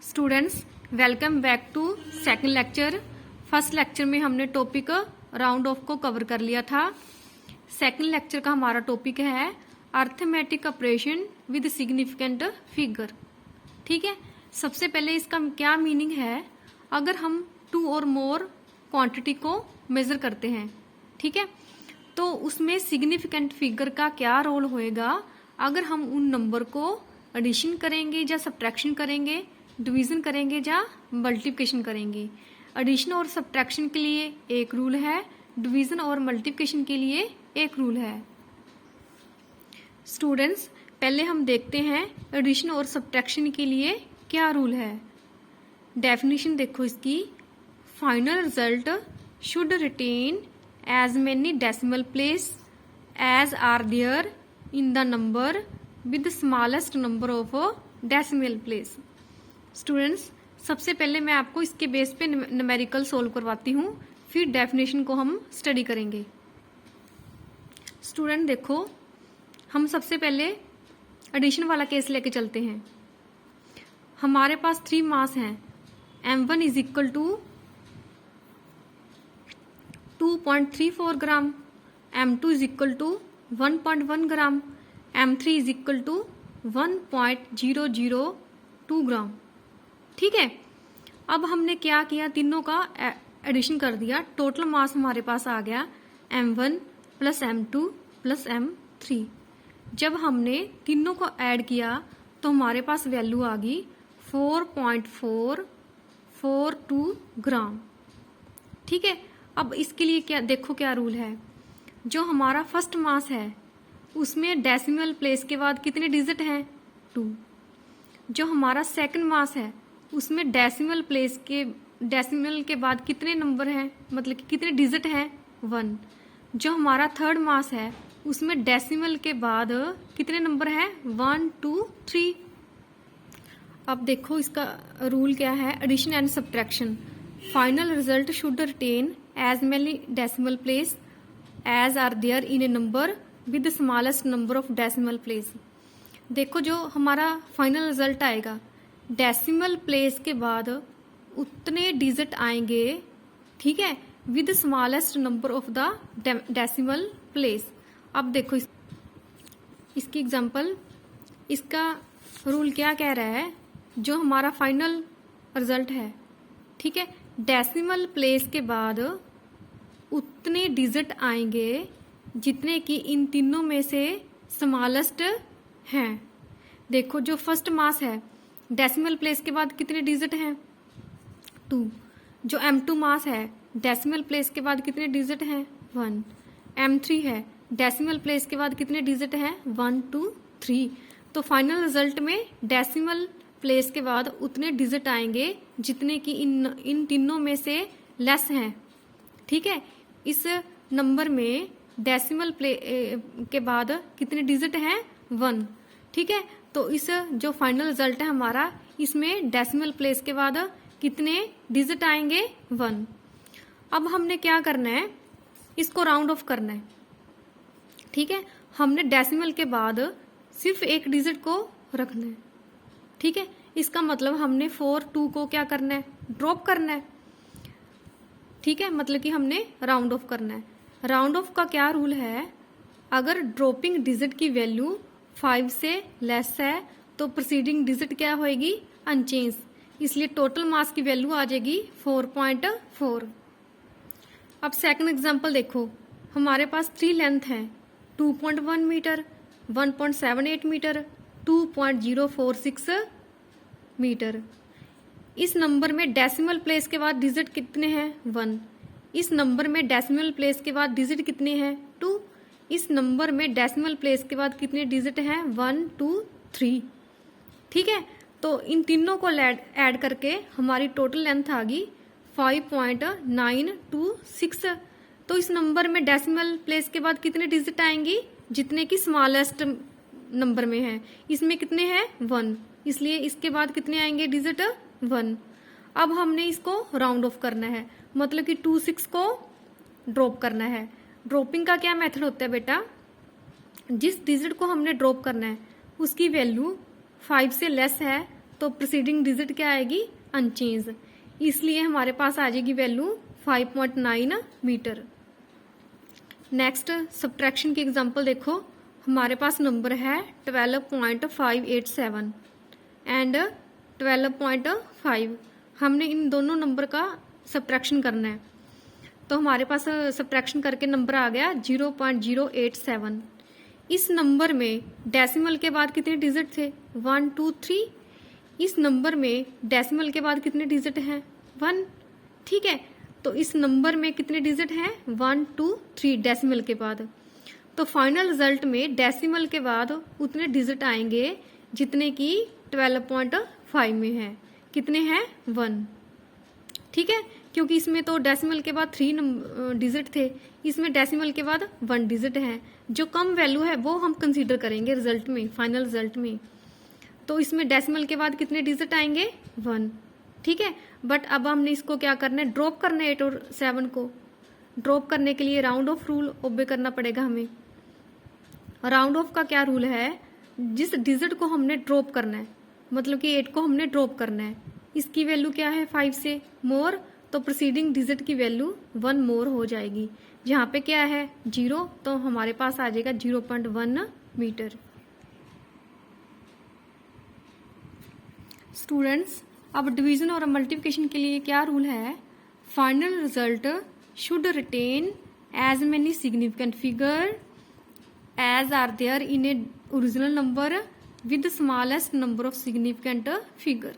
Students welcome back to second lecture. First lecture में हमने topic round off को cover कर लिया था। सेकंड लेक्चर का हमारा टॉपिक है arithmetic operation with significant figure. ठीक है, सबसे पहले इसका क्या मीनिंग है। अगर हम टू और मोर क्वांटिटी को मेजर करते हैं, ठीक है, तो उसमें सिग्निफिकेंट फिगर का क्या रोल होएगा। अगर हम उन नंबर को एडिशन करेंगे या सब्ट्रैक्शन करेंगे, डिवीजन करेंगे या मल्टीप्लिकेशन करेंगे। एडिशन और सब्ट्रैक्शन के लिए एक रूल है, डिवीजन और मल्टीप्लिकेशन के लिए एक रूल है। स्टूडेंट्स पहले हम देखते हैं एडिशन और सब्ट्रैक्शन के लिए क्या रूल है। डेफिनेशन देखो इसकी। Final result should retain as many decimal place as are there in the number with smallest number of decimal place. Students सबसे पहले मैं आपको इसके बेस पे न्यूमेरिकल सोल्व करवाती हूँ, फिर डेफिनेशन को हम स्टडी करेंगे। स्टूडेंट देखो, हम सबसे पहले एडिशन वाला केस लेके चलते हैं। हमारे पास 3 मास हैं। M1 is equal to 2.34 gram, M2 is equal to 1.1 gram, M3 is equal to 1.002 gram. ठीक है, अब हमने क्या किया, तीनों का एडिशन कर दिया। टोटल मास हमारे पास आ गया M1 plus M2 plus M3। जब हमने तीनों को ऐड किया तो हमारे पास वैल्यू आ गई 4.442 ग्राम। ठीक है, अब इसके लिए क्या देखो क्या रूल है। जो हमारा फर्स्ट मास है उसमें डेसिमल प्लेस के बाद कितने डिजिट हैं, 2। जो हमारा सेकंड मास है उसमें डेसिमल के बाद कितने नंबर हैं, मतलब कि कितने डिजिट हैं, 1। जो हमारा थर्ड मास है उसमें डेसिमल के बाद कितने नंबर हैं, 1 2 3। अब देखो इसका रूल क्या है, addition and subtraction. Final result should retain as many decimal place as are there in a number with smallest number of decimal place. देखो जो हमारा फाइनल रिजल्ट आएगा, डेसिमल प्लेस के बाद उतने डिजिट आएंगे, ठीक है, with smallest number of the decimal place. अब देखो इसकी एग्जांपल, इसका रूल क्या कह रहा है। जो हमारा फाइनल रिजल्ट है, ठीक है, डेसिमल प्लेस के बाद उतने डिजिट आएंगे जितने कि इन तीनों में से स्मॉलेस्ट हैं। देखो जो फर्स्ट मास है, डेसिमल प्लेस के बाद कितने डिजिट हैं, 2। जो M2 मास है, डेसिमल प्लेस के बाद कितने डिजिट हैं, 1। M3 है, डेसिमल प्लेस के बाद कितने डिजिट हैं, 1 2 3। तो फाइनल रिजल्ट में डेसिमल प्लेस के बाद उतने डिजिट आएंगे जितने कि इन तीनों में से लेस हैं। ठीक है, इस नंबर में डेसिमल के बाद कितने डिजिट हैं, 1। ठीक है, तो इस जो फाइनल रिजल्ट है हमारा, इसमें डेसिमल प्लेस के बाद कितने डिजिट आएंगे, 1। अब हमने क्या करना है, इसको राउंड ऑफ करना है। ठीक है, हमने डेसिमल के बाद सिर्फ एक डिजिट को रखना है। ठीक है, इसका मतलब हमने 4 2 को क्या करना है, ड्रॉप करना है। ठीक है, मतलब कि हमने राउंड ऑफ करना है। राउंड ऑफ का क्या रूल है, अगर ड्रॉपिंग डिजिट की वैल्यू 5 से लेस है तो प्रीसीडिंग डिजिट क्या होएगी, अनचेंज। इसलिए टोटल मास की वैल्यू आ जाएगी 4.4। अब सेकंड एग्जांपल देखो, हमारे पास 3 लेंथ हैं, 2.1 मीटर, 1.78 मीटर, 2.046 मीटर। इस नंबर में डेसिमल प्लेस के बाद डिजिट कितने हैं, 1। इस नंबर में डेसिमल प्लेस के बाद डिजिट कितने हैं, 2। इस नंबर में डेसिमल प्लेस के बाद कितने डिजिट हैं, 1 2 3। ठीक है, तो इन तीनों को ऐड करके हमारी टोटल लेंथ आ गई 5.926। तो इस नंबर में डेसिमल प्लेस के बाद कितने डिजिट आएंगी, जितने की स्मॉलेस्ट नंबर में है। इसमें कितने हैं, 1, इसलिए इसके बाद कितने आएंगे डिजिट, 1। अब हमने इसको राउंड ऑफ करना है, मतलब कि 26 को ड्रॉप करना है। ड्रॉपिंग का क्या मेथड होता है बेटा, जिस डिजिट को हमने ड्रॉप करना है उसकी वैल्यू 5 से लेस है तो प्रीसीडिंग डिजिट क्या आएगी, अनचेंज, इसलिए हमारे पास आ जाएगी वैल्यू 5.9 मीटर। नेक्स्ट सब्ट्रैक्शन की एग्जांपल देखो, हमारे पास नंबर है 12.587 एंड 12.5, हमने इन दोनों नंबर का सब्ट्रैक्शन करना है। तो हमारे पास सब्ट्रैक्शन करके नंबर आ गया 0.087। इस नंबर में डेसिमल के बाद कितने डिजिट थे, 1 2 3। इस नंबर में डेसिमल के बाद कितने डिजिट हैं, 1। ठीक है, तो इस नंबर में कितने डिजिट हैं, 1 2 3 डेसिमल के बाद। तो फाइनल रिजल्ट में डेसिमल के बाद उतने डिजिट आएंगे जितने की 12.5 में है। कितने हैं, 1। ठीक है, क्योंकि इसमें तो डेसिमल के बाद 3 डिजिट थे, इसमें डेसिमल के बाद 1 डिजिट है। जो कम वैल्यू है वो हम कंसीडर करेंगे रिजल्ट में, फाइनल रिजल्ट में। तो इसमें डेसिमल के बाद कितने डिजिट आएंगे, 1। ठीक है, बट अब हमने इसको क्या करना है, ड्रॉप करना है 8 और 7 को। ड्रॉप करने के लिए राउंड ऑफ रूल ओबे करना पड़ेगा हमें। राउंड ऑफ का क्या रूल है, जिस डिजिट को हमने ड्रॉप करना है, मतलब कि 8 को हमने ड्रॉप करना है, इसकी वैल्यू क्या है, 5 से मोर, तो प्रीसीडिंग डिजिट की वैल्यू 1 मोर हो जाएगी। जहाँ पे क्या है 0, तो हमारे पास आ जाएगा 0.1 मीटर। स्टूडेंट्स, अब डिवीजन और मल्टीप्लिकेशन के लिए क्या रूल है, final result should retain as many significant figure as are there in a original number with smallest number of significant figure.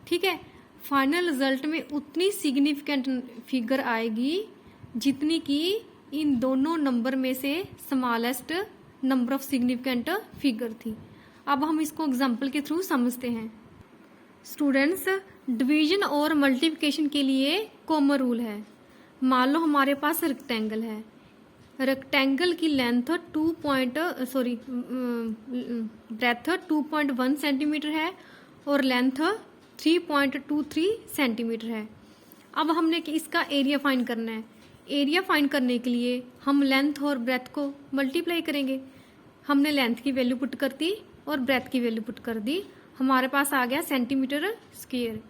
ठीक है, फाइनल रिजल्ट में उतनी सिग्निफिकेंट फिगर आएगी जितनी की इन दोनों नंबर में से smallest number of significant figure थी। अब हम इसको एग्जांपल के थ्रू समझते हैं। स्टूडेंट्स, डिवीजन और मल्टीप्लिकेशन के लिए कॉमन रूल है। मान लो हमारे पास रेक्टेंगल है, रेक्टेंगल की लेंथ ब्रेथ 2.1 सेंटीमीटर है और लेंथ 3.23 सेंटीमीटर है। अब हमने इसका एरिया फाइंड करना है। एरिया फाइंड करने के लिए हम लेंथ और ब्रेथ को मल्टीप्लाई करेंगे। हमने लेंथ की वैल्यू पुट कर दी और ब्रेथ की वैल्यू पुट कर दी, हमारे पास आ गया सेंटीमीटर स्क्वायर।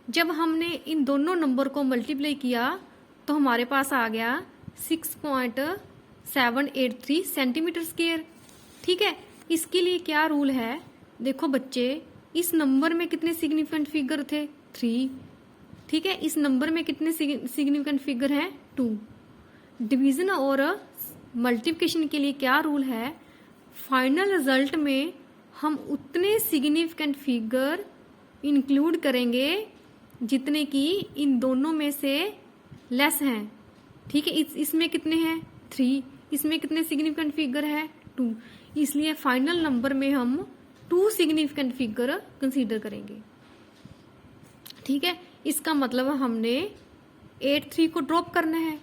जब हमने इन दोनों नंबर को मल्टीप्लाई किया तो हमारे पास आ गया 6.783 सेंटीमीटर स्क्वायर। ठीक है, इसके लिए क्या रूल है, देखो बच्चे, इस नंबर में कितने सिग्निफिकेंट फिगर थे, 3। ठीक है, इस नंबर में कितने सिग्निफिकेंट फिगर हैं, 2। डिवीजन और मल्टीप्लिकेशन के लिए क्या रूल है, फाइनल रिजल्ट में हम उतने सिग्निफिकेंट फिगर इंक्लूड करेंगे जितने की इन दोनों में से लेस हैं। ठीक है, इसमें कितने हैं, 3, इसमें कितने सिग्निफिकेंट फिगर है, 2, इसलिए फाइनल नंबर में हम 2 सिग्निफिकेंट फिगर कंसीडर करेंगे। ठीक है, इसका मतलब हमने 8 को ड्रॉप करना है।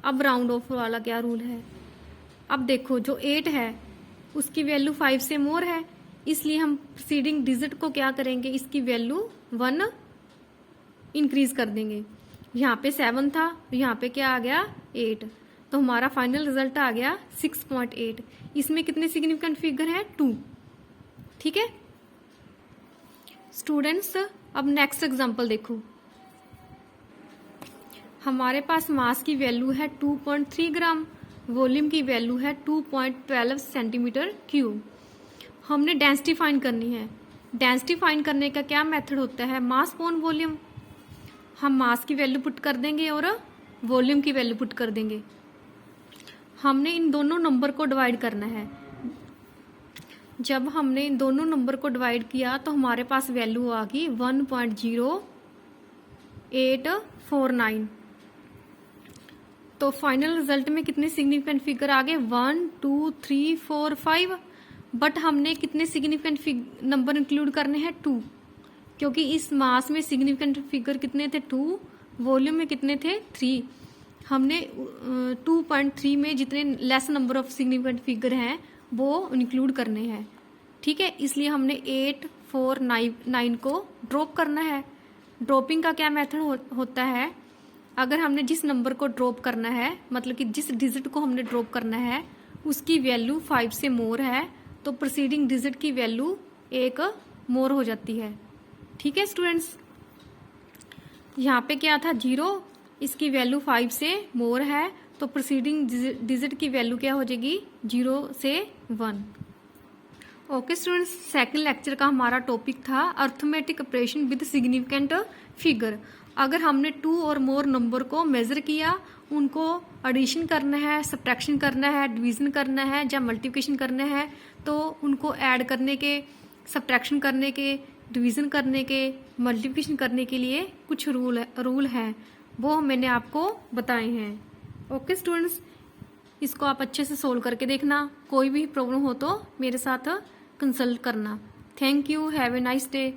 अब राउंड ऑफ वाला क्या रूल है, अब देखो जो 8 है उसकी वैल्यू 5 से मोर है, इसलिए हम प्रीसीडिंग डिजिट को क्या करेंगे, इसकी वैल्यू 1 इंक्रीज कर देंगे। यहाँ पे 7 था, यहाँ पे क्या आ गया, 8, तो हमारा फाइनल रिजल्ट आ गया 6.8। इसमें कितने सिग्निफिकेंट फिगर है, 2। ठीक है स्टूडेंट्स, अब नेक्स्ट एग्जांपल देखो। हमारे पास मास की वैल्यू है 2.3 ग्राम, वॉल्यूम की वैल्यू है 2.12 सेंटीमीटर क्यूब। हमने डेंसिटी फाइंड करनी है। डेंसिटी फाइंड करने का क्या मेथड होता है, मास अपॉन वॉल्यूम। हम मास की वैल्यू पुट कर देंगे और वॉल्यूम की वैल्यू पुट कर देंगे। हमने इन दोनों नंबर को डिवाइड करना है। जब हमने इन दोनों नंबर को डिवाइड किया तो हमारे पास वैल्यू आ गई 1.0849। तो फाइनल रिजल्ट में कितने सिग्निफिकेंट फिगर आ गए, 1 2 3 4 5। बट हमने कितने सिग्निफिकेंट नंबर इंक्लूड करने हैं, 2, क्योंकि इस मास में सिग्निफिकेंट फिगर कितने थे, 2, वॉल्यूम में कितने थे, 3। हमने 2.3 में जितने less number of significant figure हैं वो इंक्लूड करने हैं। ठीक है, इसलिए हमने 8 4 9 को ड्रॉप करना है। ड्रॉपिंग का क्या मेथड होता है, अगर हमने जिस नंबर को ड्रॉप करना है, मतलब कि जिस डिजिट को हमने ड्रॉप करना है उसकी वैल्यू 5 से मोर है, तो प्रीसीडिंग डिजिट की वैल्यू 1 मोर हो जाती है। ठीक है स्टूडेंट्स, यहाँ पे क्या था 0, इसकी वैल्यू 5 से मोर है तो प्रोसीडिंग डिजिट की वैल्यू क्या हो जाएगी 0 से 1। ओके स्टूडेंट्स, सेकंड लेक्चर का हमारा टॉपिक था arithmetic operation with significant figure. अगर हमने 2 और मोर नंबर को मेजर किया, उनको एडिशन करना है, सब्ट्रैक्शन करना है, डिवीजन करना है या मल्टीप्लिकेशन करना है, तो उनको ऐड करने के, सब्ट्रैक्शन करने के, डिवीजन करने के, मल्टीप्लिकेशन करने के लिए कुछ रूल है, वो मैंने आपको बताए हैं। ओके स्टूडेंट्स, इसको आप अच्छे से सोल्व करके देखना। कोई भी प्रॉब्लम हो तो मेरे साथ कंसल्ट करना। Thank you, have a nice day.